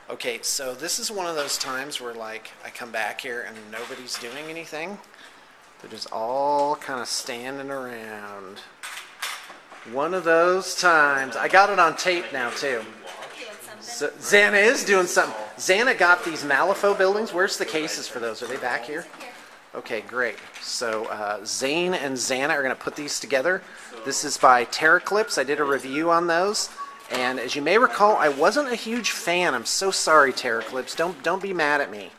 Okay, so this is one of those times where like I come back here and nobody's doing anything. They're just all kind of standing around. One of those times. I got it on tape now too. So Xana is doing something. Xana got these Malifaux buildings. Where's the cases for those? Are they back here? Okay, great. So Zane and Xana are going to put these together. This is by Terraclips. I did a review on those. And as you may recall, I wasn't a huge fan. I'm so sorry, Terraclips. Don't be mad at me.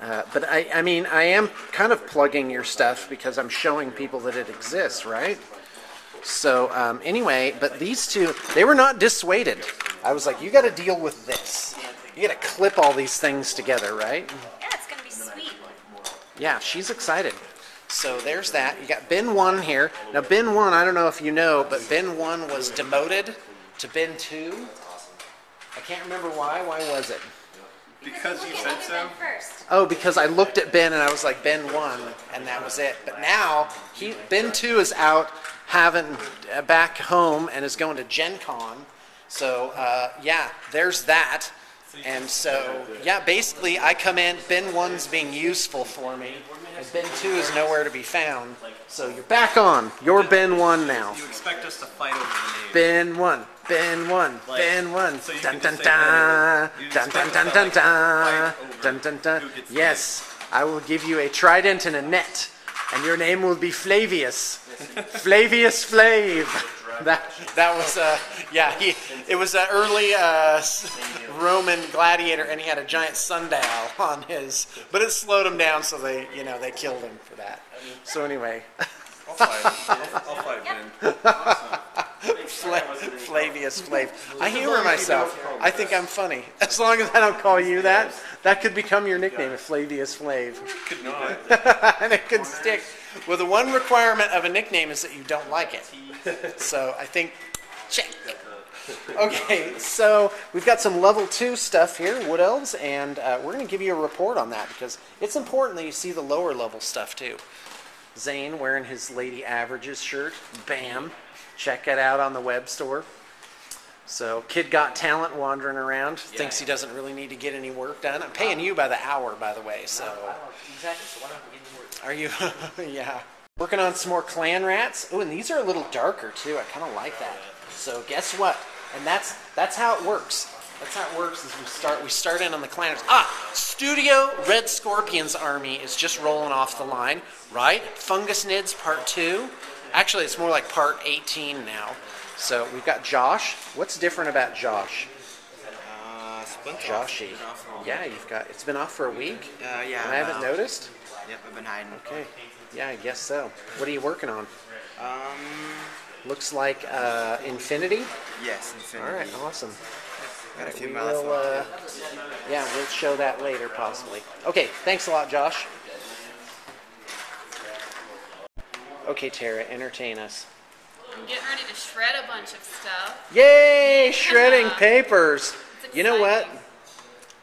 But I mean, I am kind of plugging your stuff because I'm showing people that it exists, right? So anyway, but these two, they were not dissuaded. I was like, you got to deal with this. You got to clip all these things together, right? Yeah, it's going to be sweet. Yeah, she's excited. So there's that. You got bin 1 here. Now bin 1, I don't know if you know, but bin 1 was demoted to bin 2. I can't remember why. Why was it? Because you said so? Oh, because I looked at bin and I was like, bin 1, and that was it. But now, bin 2 is out having back home and is going to Gen Con. So, yeah, there's that. And so, yeah, basically I come in, bin 1's being useful for me, and bin 2 is nowhere to be found. So you're back on. You're bin 1 now. You expect us to fight over the name. Bin 1, bin 1, Like, bin 1. so you Dun can dun just say dun. you Dun dun expect dun us dun to, dun. like, fight Dun over dun dun. who gets the Yes, I will give you a trident and a net, and your name will be Flavius. Flavius Flav. That was yeah. It was an early Roman gladiator, and he had a giant sundial on his. But it slowed him down, so they killed him for that. So anyway. I'll fight Ben. Flavius Flav. I humor myself. I think I'm funny. As long as I don't call you that, that could become your nickname, Flavius Flav. Could not. And it could stick. Well, the one requirement of a nickname is that you don't like it. So I think, check. Okay, so we've got some level 2 stuff here, Wood Elves, and we're going to give you a report on that because it's important that you see the lower level stuff too. Zane wearing his Lady Averages shirt. Bam. Check it out on the web store. So, Kid Got Talent wandering around. Thinks he doesn't really need to get any work done. I'm paying you by the hour, by the way. So, Exactly, so why not get any work? are you? Yeah. Working on some more clan rats. Oh, and these are a little darker too. I kind of like that. So, guess what? And that's how it works. That's how it works. Is we start in on the clan. Studio Red Scorpion's army is just rolling off the line, right? Fungus Nids Part 2. Actually, it's more like Part 18 now. So we've got Josh. What's different about Josh? Joshy. Yeah, it's been off for a week? Yeah. I haven't noticed? Yep, I've been hiding. Okay. Yeah, I guess so. What are you working on? Looks like Infinity? Yes, Infinity. All right, awesome. Got a few We mouths. will, yeah, we'll show that later, possibly. Okay, thanks a lot, Josh. Okay, Tara, entertain us. I'm getting ready to shred a bunch of stuff. Yay! Shredding papers. It's You know what? exciting.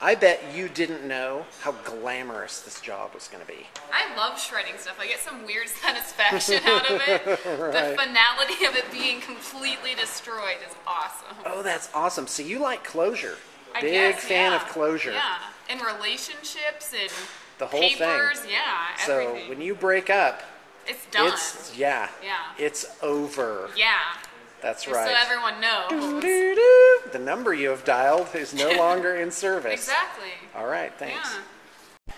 I bet you didn't know how glamorous this job was going to be. I love shredding stuff. I get some weird satisfaction out of it. The finality of it being completely destroyed is awesome. Oh, that's awesome. So you like closure. I Big guess, fan yeah. of closure. Yeah, and relationships and The whole papers. thing. Yeah, So everything. when you break up, It's done. yeah, Yeah. it's over. Yeah. That's Just right. so everyone knows. Doo-doo-doo. The number you have dialed is no longer in service. Exactly. All right, thanks. Yeah.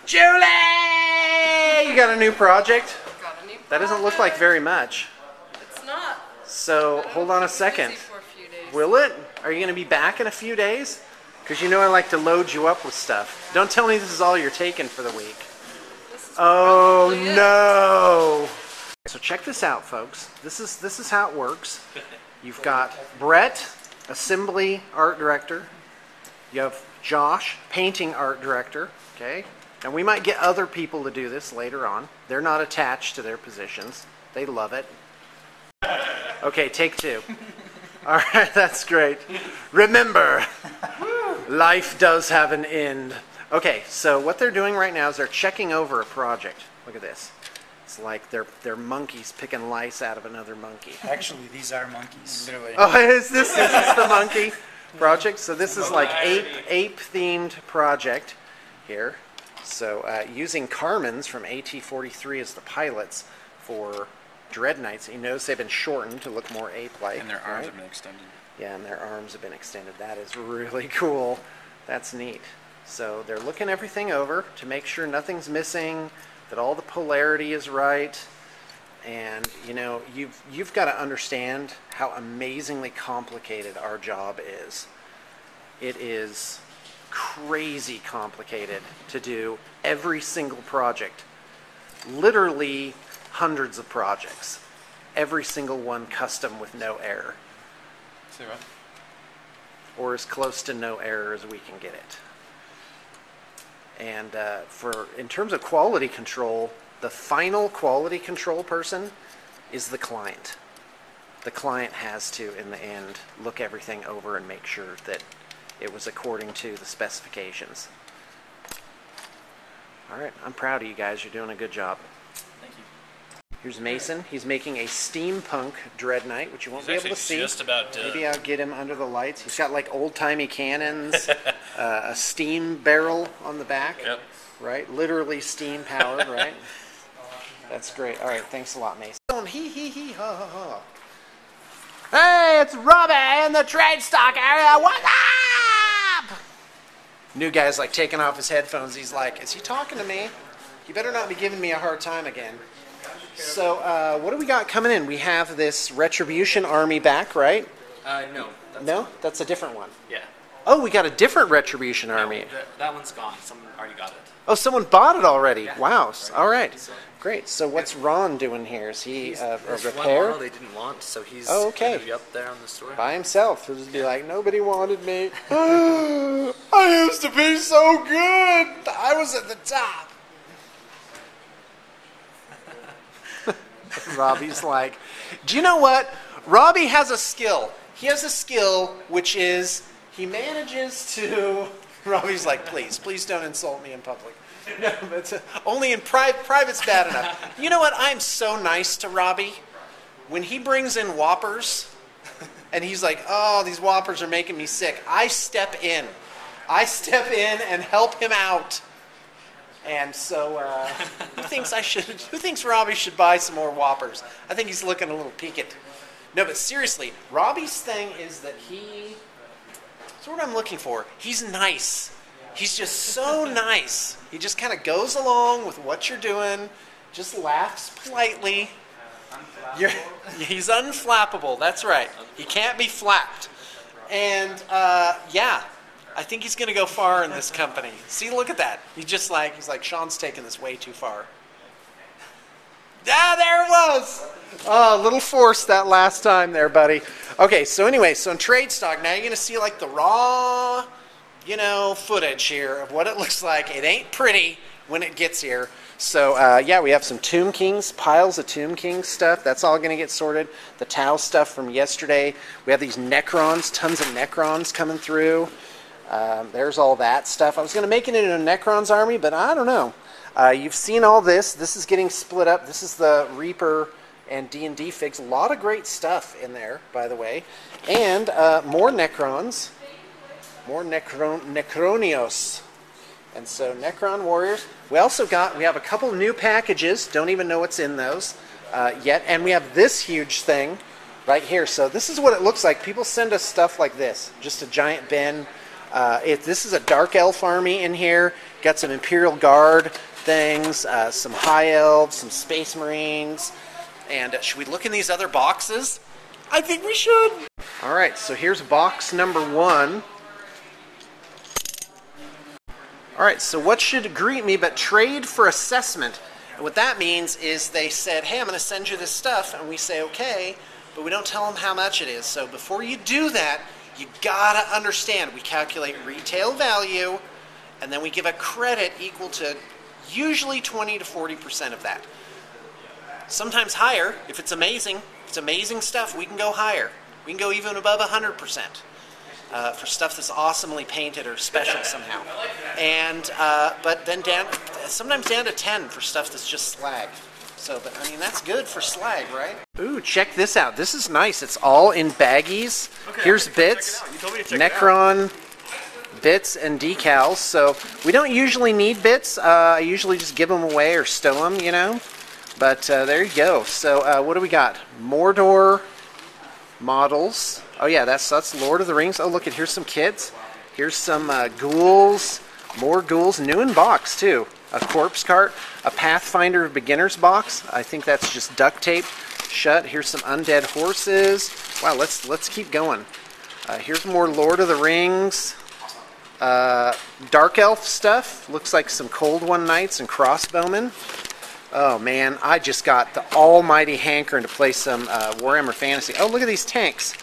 Julie! You got a new project? Got a new That doesn't look like very much. It's not. So hold on a second. Busy for a few days. Will it? Are you going to be back in a few days? Because you know I like to load you up with stuff. Don't tell me this is all you're taking for the week. This is Oh probably it. no! So check this out, folks. This is how it works. You've got Brett, assembly art director. You have Josh, painting art director. Okay, and we might get other people to do this later on. They're not attached to their positions. They love it. Okay, take 2. All right, that's great. Remember, life does have an end, Okay, so what they're doing right now is they're checking over a project. Look at this. It's like they're monkeys picking lice out of another monkey. Actually, these are monkeys. Oh, is this the monkey project? So this is like ape-themed project here. So using Carmens from AT-43 as the pilots for Dread Knights. You notice they've been shortened to look more ape-like. And their arms have been extended. Yeah, and their arms have been extended. That is really cool. That's neat. So they're looking everything over to make sure nothing's missing, that all the polarity is right. And, you know, you've got to understand how amazingly complicated our job is. It is crazy complicated to do every single project. Literally hundreds of projects. Every single one custom with no error. Say what? Or as close to no error as we can get it. And in terms of quality control, the final quality control person is the client. The client has to, in the end, look everything over and make sure that it was according to the specifications. All right, I'm proud of you guys. You're doing a good job. Thank you. Here's Mason. He's making a steampunk Dread Knight, which you won't be able to see. Just about done. Maybe I'll get him under the lights. He's got like old-timey cannons, a steam barrel on the back, Yep. right? Literally steam-powered, right? That's great. All right, thanks a lot, Mason. Hee hee hee ha ha ha. Hey, it's Robbie in the trade stock area. What's up? New guy's like taking off his headphones. He's like, is he talking to me? You better not be giving me a hard time again. So, what do we got coming in? We have this Retribution army back, right? No. No? That's a different one. Yeah. Oh, we got a different Retribution army. That one's gone. Someone already got it. Oh, someone bought it already. Yeah. Wow. All right. Great. So what's Ron doing here? Is he a repair? One they didn't want, so he's Oh, okay. gonna be up there on the store. By himself. He'll just be like, nobody wanted me. I used to be so good. I was at the top. Robbie's like, do you know what? Robbie has a skill. He has a skill which is he manages to... Robbie's like, please don't insult me in public. No, but only in private's bad enough. You know what? I'm so nice to Robbie. When he brings in Whoppers, and he's like, oh, these Whoppers are making me sick, I step in. I step in and help him out. And so, who thinks Robbie should buy some more Whoppers? I think he's looking a little peaked. No, but seriously, Robbie's thing is that that's what I'm looking for. He's nice. He's just so nice. He just kind of goes along with what you're doing, just laughs politely. He's unflappable, that's right. He can't be flapped. And, yeah. I think he's going to go far in this company. See, look at that. He's like, Sean's taking this way too far. Ah, there it was. Oh, a little forced that last time there, buddy. Okay, so anyway, so in trade stock, now you're going to see like the raw, footage here of what it looks like. It ain't pretty when it gets here. So, yeah, we have some Tomb Kings, piles of Tomb Kings stuff. That's all going to get sorted. The Tau stuff from yesterday. We have these Necrons, tons of Necrons coming through. There's all that stuff. I was going to make it into a Necron's army, but I don't know. You've seen all this. This is getting split up. This is the Reaper and D&D figs. A lot of great stuff in there, by the way. And more Necrons. More Necronios. And so Necron Warriors. We have a couple new packages. Don't even know what's in those yet. And we have this huge thing right here. So this is what it looks like. People send us stuff like this. Just a giant bin. This is a Dark Elf army in here. Got some Imperial Guard things, some High Elves, some Space Marines. And should we look in these other boxes? I think we should. All right, so here's box number 1. All right, so what should greet me but trade for assessment? And what that means is they said, hey, I'm going to send you this stuff. And we say, okay, but we don't tell them how much it is. So before you do that, you gotta understand, we calculate retail value, and then we give a credit equal to usually 20 to 40% of that. Sometimes higher, if it's amazing stuff, we can go higher. We can go even above 100%. for stuff that's awesomely painted or special somehow. And but then sometimes down to 10 for stuff that's just slag. So, but I mean, that's good for slag, right? Ooh, check this out. This is nice. It's all in baggies. Okay, Here's I'm gonna bits, check it out. You told me to check it out. Necron bits and decals. So we don't usually need bits. I usually just give them away or stow them, you know. But there you go. So what do we got? Mordor models. Oh yeah, that's Lord of the Rings. Oh look, here's some kids. Here's some ghouls. More ghouls, new in box too. A corpse cart, a Pathfinder beginner's box. I think that's just duct tape shut. Here's some undead horses. Wow, let's keep going. Here's more Lord of the Rings. Dark elf stuff. Looks like some Cold One Knights and crossbowmen. Oh man, I just got the almighty hankering to play some Warhammer Fantasy. Oh, look at these tanks.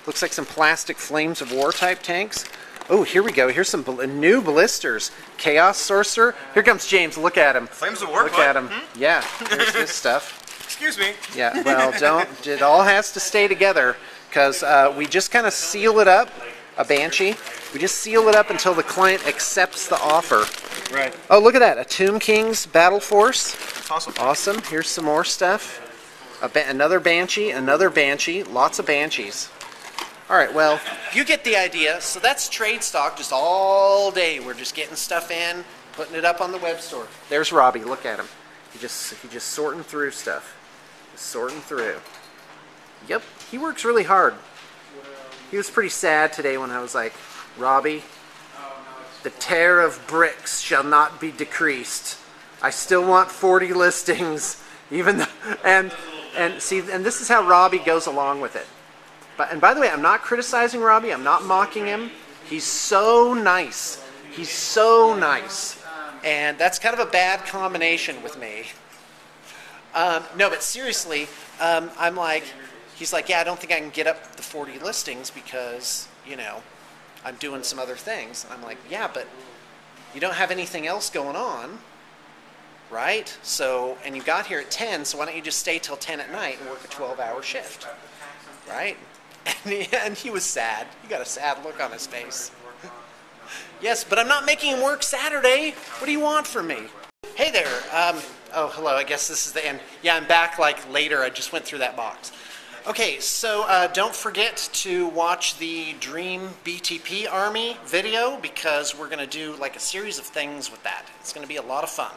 Looks like some plastic Flames of War type tanks. Oh, here we go. Here's some new blisters. Chaos Sorcerer. Here comes James. Look at him. Flames of War. Look at him. Yeah, there's this stuff. Excuse me. Yeah, well, don't. It all has to stay together because we just kind of seal it up. A Banshee. We just seal it up until the client accepts the offer. Right. Oh, look at that. A Tomb King's Battle Force. Awesome. Awesome. Here's some more stuff. Another Banshee. Lots of Banshees. All right, well, you get the idea. So that's trade stock just all day. We're just getting stuff in, putting it up on the web store. There's Robbie. Look at him. He just sorting through stuff. Just sorting through. Yep, he works really hard. He was pretty sad today when I was like, Robbie, the tear of bricks shall not be decreased. I still want 40 listings, even though, and see, and this is how Robbie goes along with it. And by the way, I'm not criticizing Robbie. I'm not mocking him. He's so nice. He's so nice. And that's kind of a bad combination with me. No, but seriously, I'm like, he's like, yeah, I don't think I can get up the 40 listings because, you know, I'm doing some other things. I'm like, yeah, but you don't have anything else going on, right? So, and you got here at 10, so why don't you just stay till 10 at night and work a 12-hour shift, right? And he was sad. He got a sad look on his face. Yes, but I'm not making him work Saturday. What do you want from me? Hey there. Oh, hello. I guess this is the end. Yeah, I'm back like later. I just went through that box. Okay, so don't forget to watch the Dream BTP Army video because we're going to do like a series of things with that. It's going to be a lot of fun.